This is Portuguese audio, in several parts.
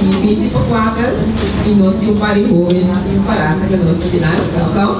e 24 e nós temos um par de jovens para essa que nós final, então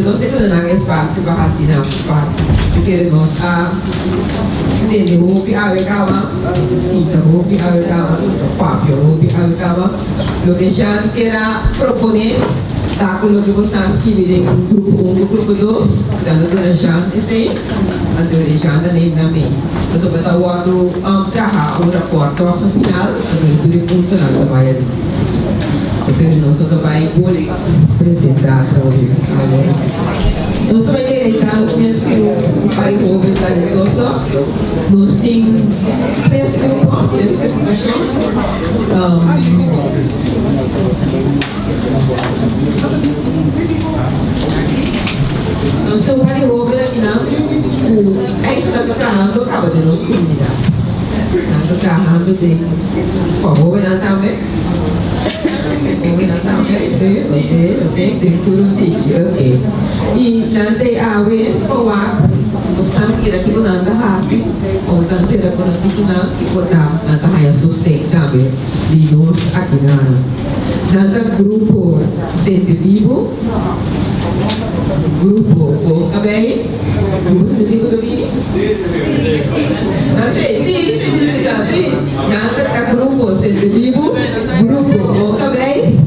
nós temos um espaço para vacinar porque nós entende roupa a cama necessita roupa a cama papel roupa a cama o que já era proponer tá com o que você escreve em grupo 1 grupo 2 já já esse a já nem também nós vamos estar o trabalhar o rapport no final do ponto na trabalho ou seja nós vamos apresentar agora nós vamos entrar nos meus para o povo talentoso nós temos 3 grupos de apresentação nós temos para o povo aqui aí nós estamos trabalhando acaba de nossa comunidade estamos trabalhando de o povo também sim, ok, tem tudo ok. E nanti awe powak, mustang kira kita nanda hasi, mustang sila ko na sikuna ikota nanda haya sustain kami di nos akinana. Nanda grupo Sente Vivo, grupo o kabay, grupo Sente Vivo do Vini. Nanti sim, nanda ka grupo Sente Vivo, grupo o kabay.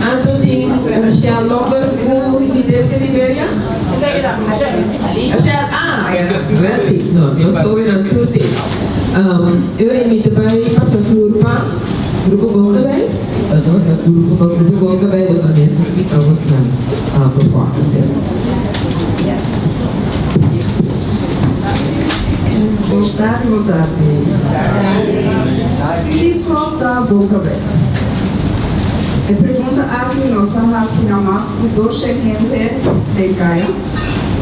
Anto tem Rachel Locker com Lidécia Libéria? Rachel, não estou vendo tudo. Eu imito bem, faço turma, grupo bom também. Faço grupo bom também, você mesmo explica você a performance. Boa tarde. E falta boca bem. A pergunta aqui nós vacina mais o doce gente de caia.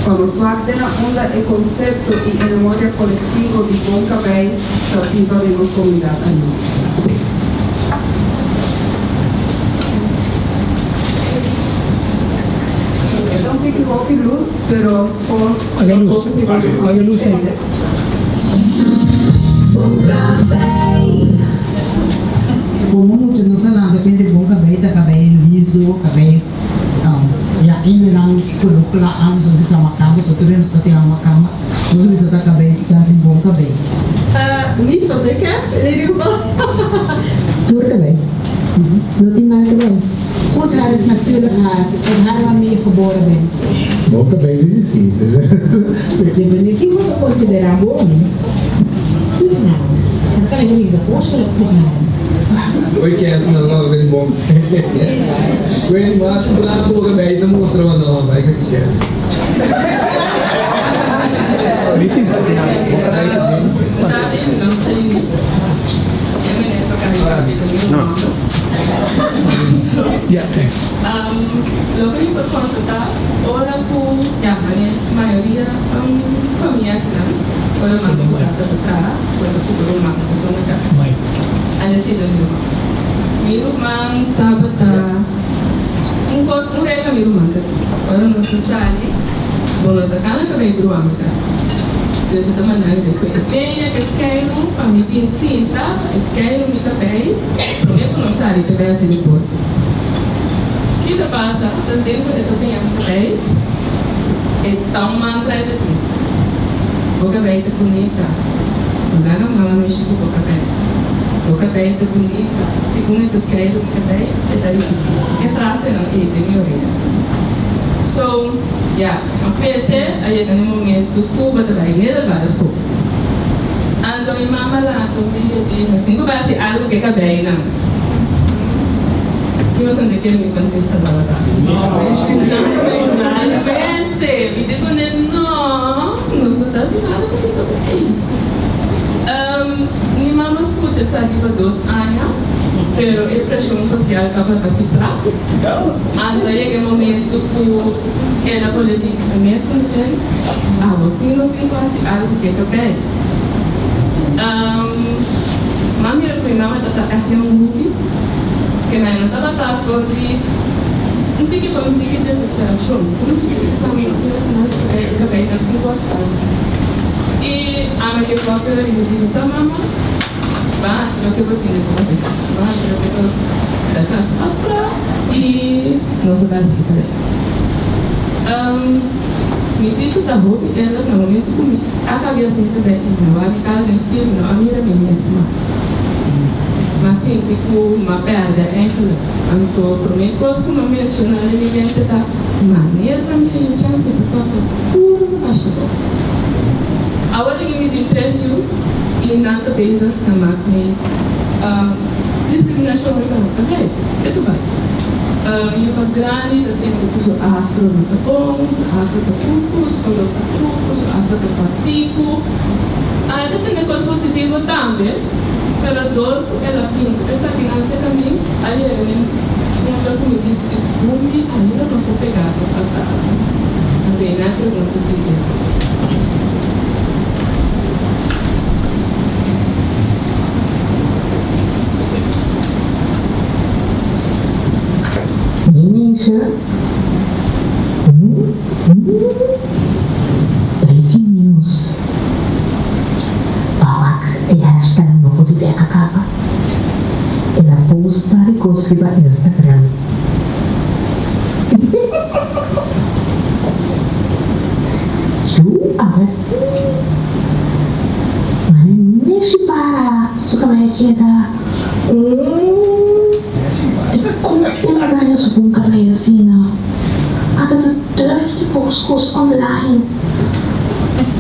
Quando se fala onda o conceito e a memória coletiva de boca bem ativa de nossa comunidade. Então tem que colocar luz, pero com pouco se vai entender. Como muitos não sabem, depende de bom cabelo liso, cabelo yakin lang kuluk la ang sulit sa makamo, so tuloy sa tiyang makamo, sulit sa cabelo tanto bom cabelo. Niet wat ik heb, in ieder geval. Door cabelo. Doet hij maar cabelo. Goed haar is natuurlijk haar, en haar waarmee je geboren bent. Bom cabelo existe. Je wordt considerado bom. Goed gedaan. Dan kan ik me niet voorstellen goed gedaan. Oi, que é essa não é bom. O animal se lá na boca bem, não mostrou não, vai que esquece. Não. Yeah, thanks. Lo que por consultar, ahora con ya mayoría familia que no, o lo mando por la otra, o lo que lo mando por la casa. Ada sih dulu. Rumah tabata, mungkos mulai kami rumah tu. Orang masa sali, boleh tekan kami beruang kas. Jadi teman ada dekat. Dia que esquerdo, kami pincinta, esquerdo kita pay, prometo não sali te vai ser depois. Kita passa, tanto tempo de tu tem que pay, então mantra de tu. Boca bem te bonita, não não me chico boca bem. O cabelo é bonita, segundo que escreve o cabelo é da vida. É frase não é de minha orelha. So, yeah, a PC aí no momento Cuba também nada várias coisas. Ando minha mama lá com dia de mas nem vai ser algo que cabelo não. Que você não quer me contestar lá tá? Realmente, me digo não, não está assim nada porque cabelo. Minha mama escuta essa aqui por 2 anos, pero a pressão social acaba de pisar. Anda chega um momento que ela pode dizer, mesmo assim, você não tem quase algo que é bem. Mami era com a mama está aqui um movie, que não estava forte, um pouco de desesperação. Como se está muito cabelo não gosta. E a minha própria me disse, mama, vai que eu tenho uma vez. Era transpastra e nossa base também. Me dito da roupa, ela no momento comigo. A cabeça também, não, a cara nesse filme, não, a minha mesma. Mas sim, tipo, uma perda ela. Então, para mim, gosto de mencionar ele dentro da maneira da minha chance de tocar puro achador. A hora que me interessa e nada pesa na máquina, discriminação também, é tudo bem. E mais grande, eu tenho o afro no tapão, o afro do pulpos, o pulpos, o afro do partido. Ainda tem coisa positiva também, pero a dor ela pinta. Essa criança também, aí uma coisa que me disse, ainda não estou pegada no passado. Também, né? Pergunta que Breaking news. Bawak hashtag no tidak akaba. Ela post para escrever Instagram. You assim. Mas mexe para. Suka mai kita. Como tinagaya subong kaya sina. At durf die post online.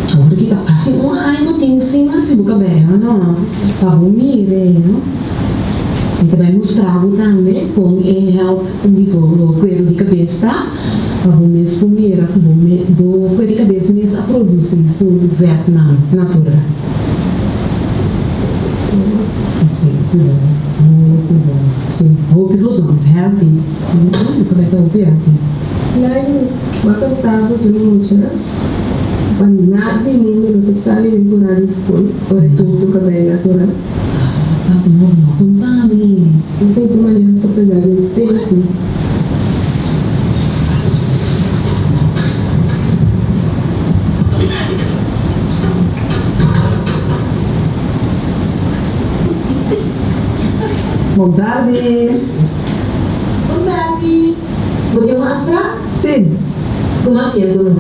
Agora kita kasih uang mo tingsi na si buka bem, no? Pabumire, no? Kita vai mostrar também com health tipo coelho de cabeça, pabumire spumira, do coelho de cabeça mesmo a produzir isso no Vietnam, natura. Sim, muito bom. Sim, roupa ilusão, healthy. Como é que é roupa healthy? Mas, matantado de noite, nada em mundo que sai de curar escuro, ou é tudo cabelo natural. Tá bom, contame. Não sei como é só pegar o tempo. Boa tarde. Boa tarde. Você é uma aspra? Sim. Como assim, dona?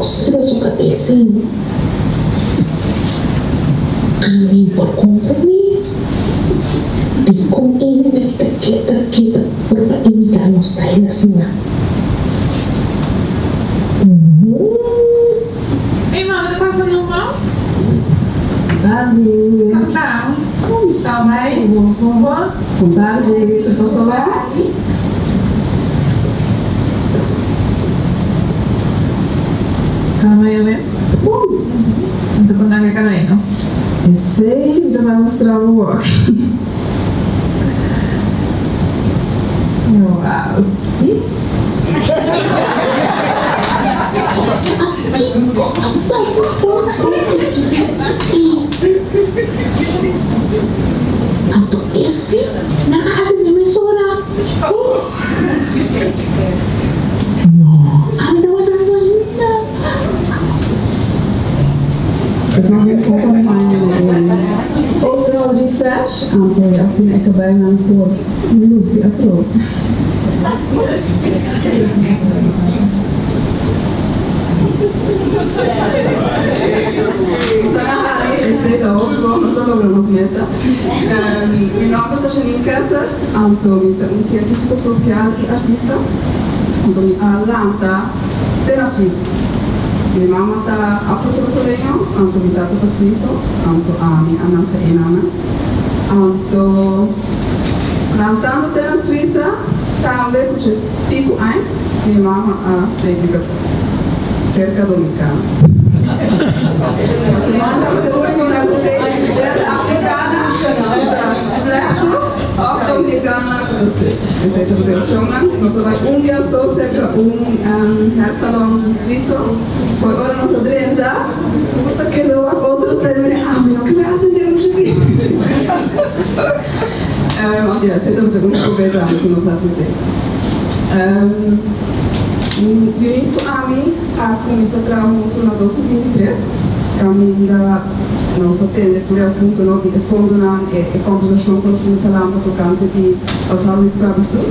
Sudah suka besin kami berkumpul di kong ini kita berpindah style singa. Ei, mama, tá passando mal? Tarde. Tá. Tá bem? Boa tarde. Você posso falar? Calma aí, né? Não tô contando a cara aí, não? Eu sei, então vai mostrar o walk. Uau. Atau isi nakakadin na may sura. No, ang dawa yun na. Mas não vem com outro refresh, antes assim acabei na cor Lucy a cor. Receita hoje, vamos a programa meta. Meu nome é Janine Kessa, sou científico social e artista. Sou Atlanta, na Suíça. Minha mãe está afro-brasileira, minha tata está suíça, a minha anança é enana. Plantando na Suíça, também com os pico aí, minha mãe está cerca dominicana. Você manda uma africana, dominicana, receita do teu chão, nós vai dia só cerca hair salon suíço, foi hora nós adrenda, tudo aquilo outros devem meu que vai atender hoje aqui. Mas a receita do teu chão é que nós fazemos. O início a mim começou a trabalhar muito em 2023. Ainda nossa candidatura assunto no de fundo na conversação com o Salão tocante de passado de escravidão.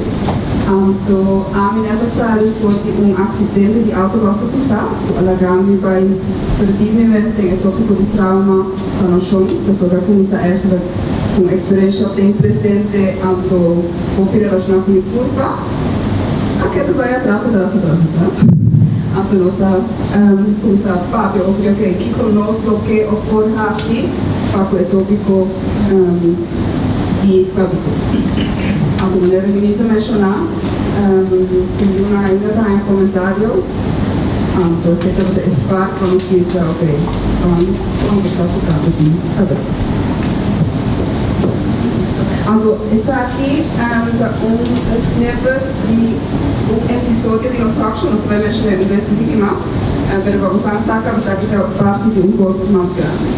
Então, a minha sala foi acidente de auto basta pisar. Ela gami vai perder minha vez tem tópico de trauma sanação. Pessoa que começa a com experiência tem presente então o relacionar com a curva. Aqui vai atrás. Então, nossa começar a ok, que conosco que ocorre assim, para o tópico de escravidão. Então, maneira de me mencionar, se não ainda está em comentário, então, você tem que esperar para nos pensar, ok, vamos começar a tocar aqui agora. Então, esse aqui é snippet de episódio de nosso action, nós vamos mexer um pouquinho mais, mas vamos sacar essa aqui é parte de gosto mais grande.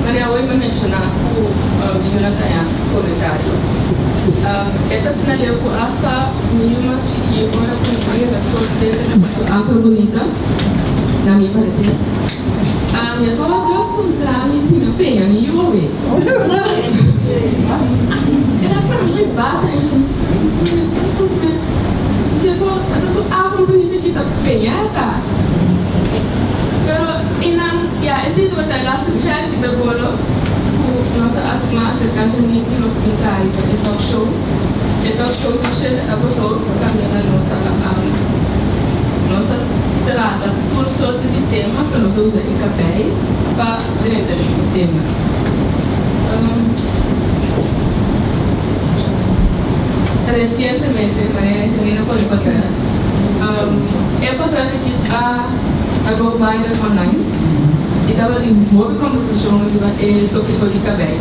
Maria, hoje vai mencionar o Jonathan comentário. Esta sinaleu que hasta nenhuma chiquinha agora com a escola dentro da pessoa afro-bonita, na minha parecer. Minha fala de encontrar me sim, meu bem, a minha ouve. Era para mim, basta você falou, a pessoa afro-bonita que está penhada. Pero, esse é o last check do bolo. Nossa asma acerca de nos pintar e talk show que chega a pessoa para caminhar nossa trata por sorte de tema para nós usar em café para dentro do tema. Recentemente, Maria Angelina pode contar. É para que a go viral online. E estava em boa conversação sobre o tópico de cabelo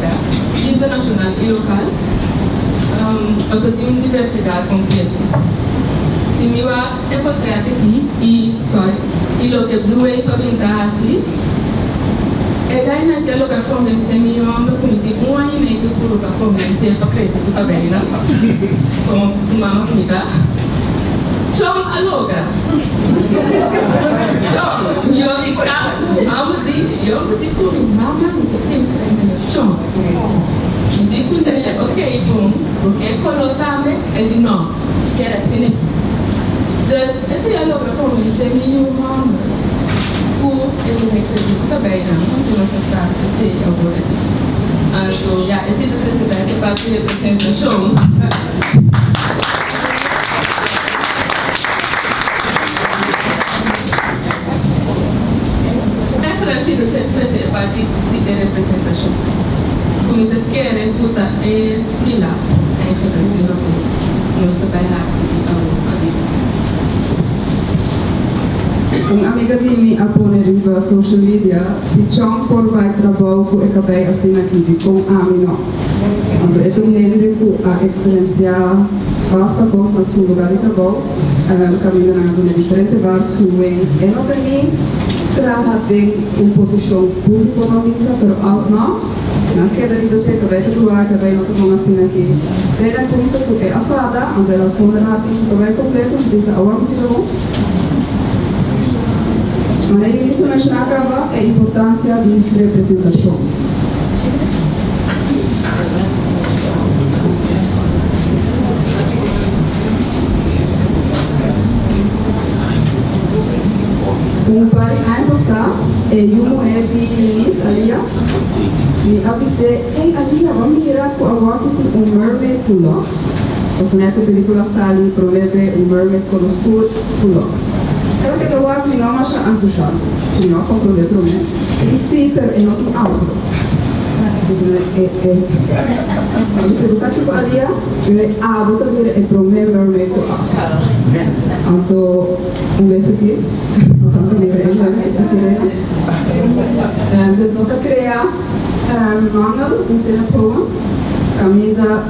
internacional e local. Você tem uma diversidade completa. Se me vai encontrar aqui e o que blue é para assim, é daí naquele lugar convencer me o comité ano e meio para convencer para crescer seu cabelo, como se mama comida. Chom aloga. Chom, eu de casa, eu de comer, mama, chom. De ok, bom, porque colocame é de não, que era assim. Então, esse aloga para mim ser meu mama. O ele me fez isso também, não nossa estrada, esse agora. Então, já esse presidente para te representar show. Terceira parte de representação. Como te quer, puta, é milagre. É puta, é nós trabalhamos Uma amiga de mim apone riba social media se chão por vai trabalho com acabei assim aqui de com amino. Então é também a experiência basta coisa no seu lugar de trabalho, caminhando na diferentes bares que vem. É não tem trabalhar em posição pública ou missa, pero aos não, na queda de você acabei de lugar, acabei não tomar assim aqui. Tem ponto porque a fada, onde ela foi na raça, se acabei completo, precisa algo que se dá. Mas isso não acaba a importância de representação. Para passar, eu é de Miss Alia, me avisei, ei Alia, vamos mirar com a Rocket mermaid com locks. Você não é que a película Sally promete mermaid com escuro com locks. Ela que eu acho que não acha entusiasta, que não compreende o problema. E sim, pero é outro afro. Se você ficou ali, vou também é problema mermaid com afro. Anto, beso aqui, nós estamos dus nós criamos manual, ensina como, caminha,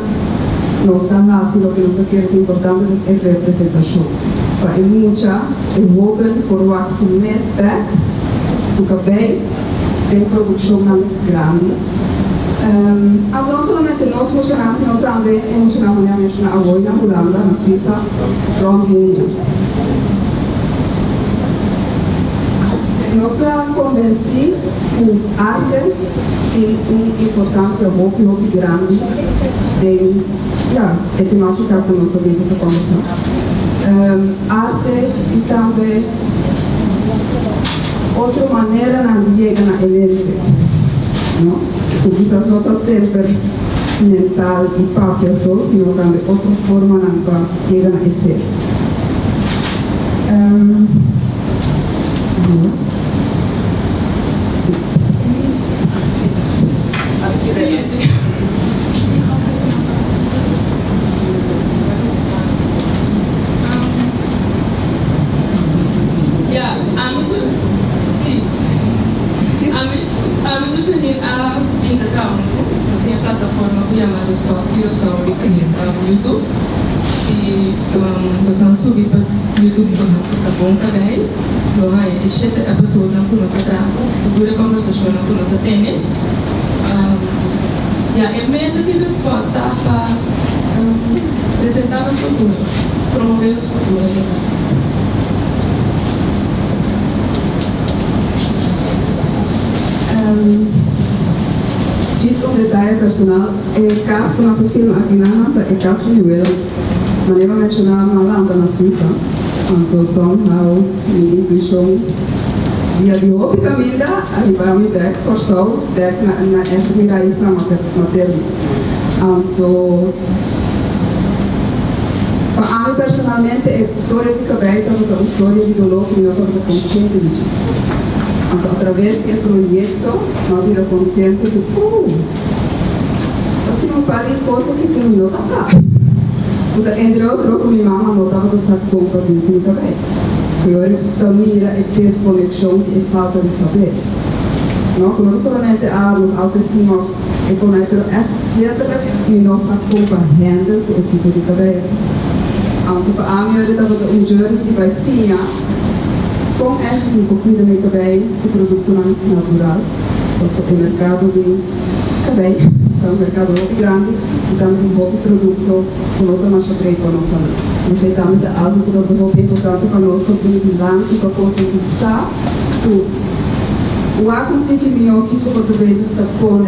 nós estamos assim, o que nós queremos importante é a representação. Para muita, eu open por o axo mês back, su cabelo, tem produção grande. Então, não somente nós funcionamos, senão também funcionamos na Avoy, na Holanda, na Suíça, rond o mundo. Nós estamos convencidos que a arte tem uma importância muito grande em temática que nós estamos a conversar. Arte e também outra maneira de chegar na mente. Porque quizás não está sempre mental e papel só, senão também outra forma de chegar a ser. YouTube. Se você subir para YouTube, você está bom também. Não é? A pessoa não conhece a dura conversação não conhece a tene. É medo que nos pode dar para apresentar as culturas, promover as culturas. Diz um detalhe personal, o caso que nosso filme aqui na Nanta é o caso de Noel. Mas eu mencionar Malanda na Suíça, então são minha intuição. Via de hobby caminha, arrivamos back por sol, back na primeira isla materna. Então, para mim personalmente, a história de Cabeita é uma história de dolor que eu estou consciente de. Então, através do projeto, eu viro consciente de eu tenho um par de coisas que eu não sabia. Então, entre outros, minha mãe não estava a saber como eu tinha cabelo. Eu também era desconexão e falta de saber. Não somente a autoestima econômica, mas também não sabe compreender o tipo de cabelo. Então, para mim, eu estava um journey de vacina. Com um pouquinho de meu cabelo, de produto natural, o mercado de cabelo, é um mercado muito grande, e também um pouco de produto com outra marcha preta para nós. Isso é também algo que é muito importante para nós, porque para conscientizar o hábito que meu que por vezes está com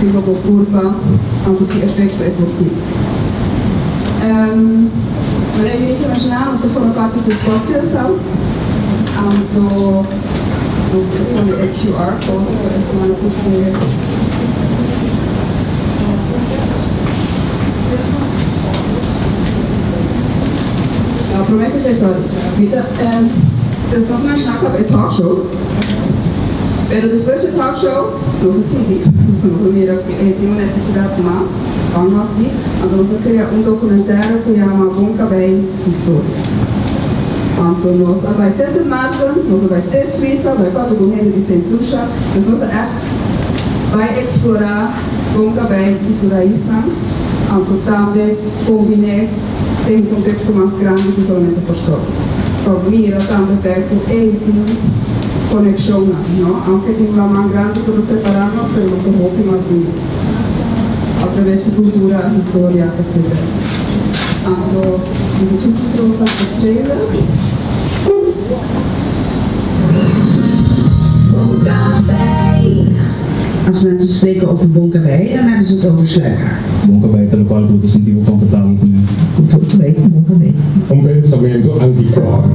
fica com curva, tanto que efeito é positivo. Mas eu ia imaginar, você for parte da sua criação. Do QR code para essa semana eu prometo ser só nós imaginar que é talk show mas depois do talk show nós seguimos nós mira tem uma necessidade mais vamos nós então nós criamos um documentário que chama Bom Cabelo Sua História. Então, nós vamos ter essa marca, nós vamos ter Suíça, vai para o governo de Sentucha, nós vamos vai explorar Bom Cabelo e sua isla, então também combinar, tem um contexto mais grande que somente por só. Para mira também perto e tem conexão, não? Aunque tem uma mais grande para separarmos, mas nós vamos mais bonito, através de cultura, história, etc. Então, eu vou usar o trailer. Als mensen spreken over bonkabij, dan hebben ze het over sluikhaar. Bonkabij te local grupo sentivo confortável com Bonkabij. Um pensamento antiquado.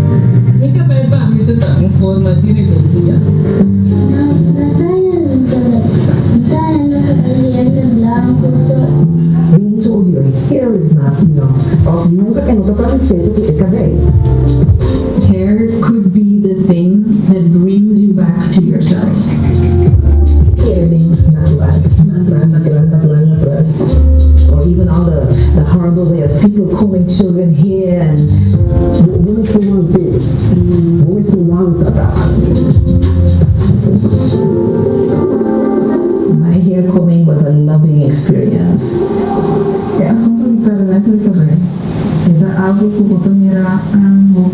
Bonkabij para mim está uma forma de resolver. Being told your hair is not enough, of nunca é nota satisfeito de ter cabelo. Hair could be the thing that brings you back to yourself. Hair being natural. Or even all the horrible way of people combing children hair and Vamos manter, vamos tratar. My hair combing was a loving experience. El asunto de tratamiento de cabello era algo que você mira no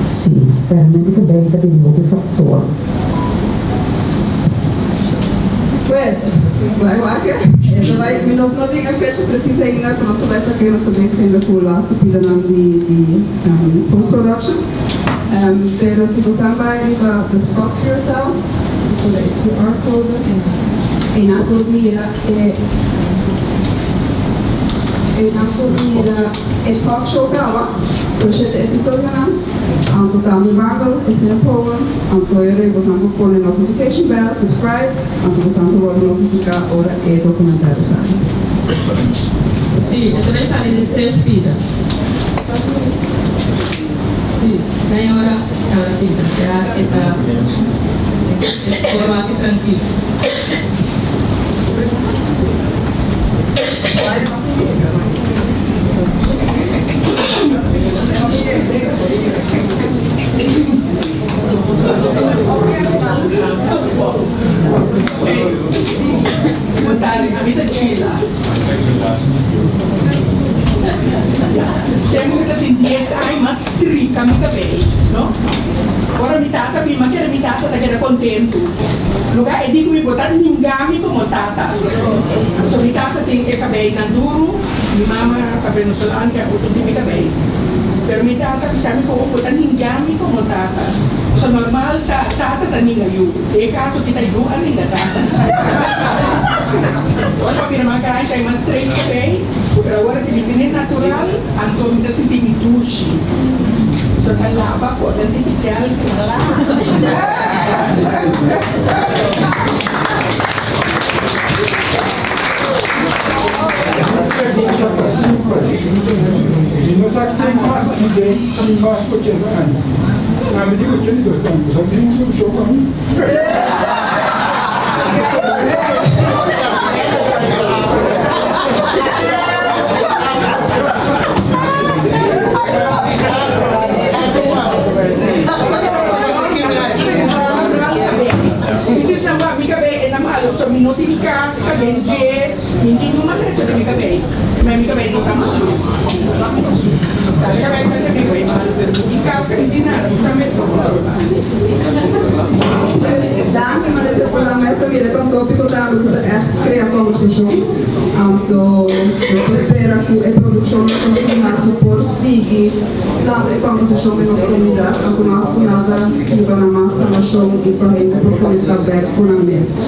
sé, Sì, veramente che bella vediamo quel fattore. Pues, nós não temos a fecha precisa ainda, que nós também aqui, nós também ainda com o last pida de post-production. Pero se você vai arriba do spot carousel, o QR code, e na formiga talk show gala, projeto episódio anto kami Marvel, SNPower, anto eu vou sempre pôr notification bell, subscribe, anto vou sempre vou notificar ora e documentário sabe. Sì, deve stare di 3 sfide. Sì, lei ora è una finta, che sta anche tranquillo. A vida gira. Tem muita tendência, mas trica, muito bem, não? Agora me tata, me tata, tá querendo contente. Lugar é digo me botar ninguém como tata. So me tata tem que cabelo na duro, mi mama cabelo solan que é outro tipo de cabelo. Pero me tata bisa me como botar ninguém como tata. So normal tata tá ninguém eu. E caso kita eu ali na tata. Agora pira makan kay mas straight cabelo. Pero agora que me natural, anto me senti me duche. So kalaba ko dan ti gel kala. Nós aqui embaixo ninguém, embaixo por que não? Na medida que ele está, nós abrimos o jogo para mim. Mi notifica scadenze, quindi non mi resta di capelli, ma mi capelli non stanno su. Sai, capelli non mi vuoi male per notifica scadenze, non sta mettendo. Danke, maar dit is voor mij weer het ontwikkelen dat we echt creatieve conversatie. Então, eu espero que a produção continue por seguir lá a conversação com nossa comunidade, então nós com nada que vai na massa, nós somos e para ainda por comunicar aberto com a mesa.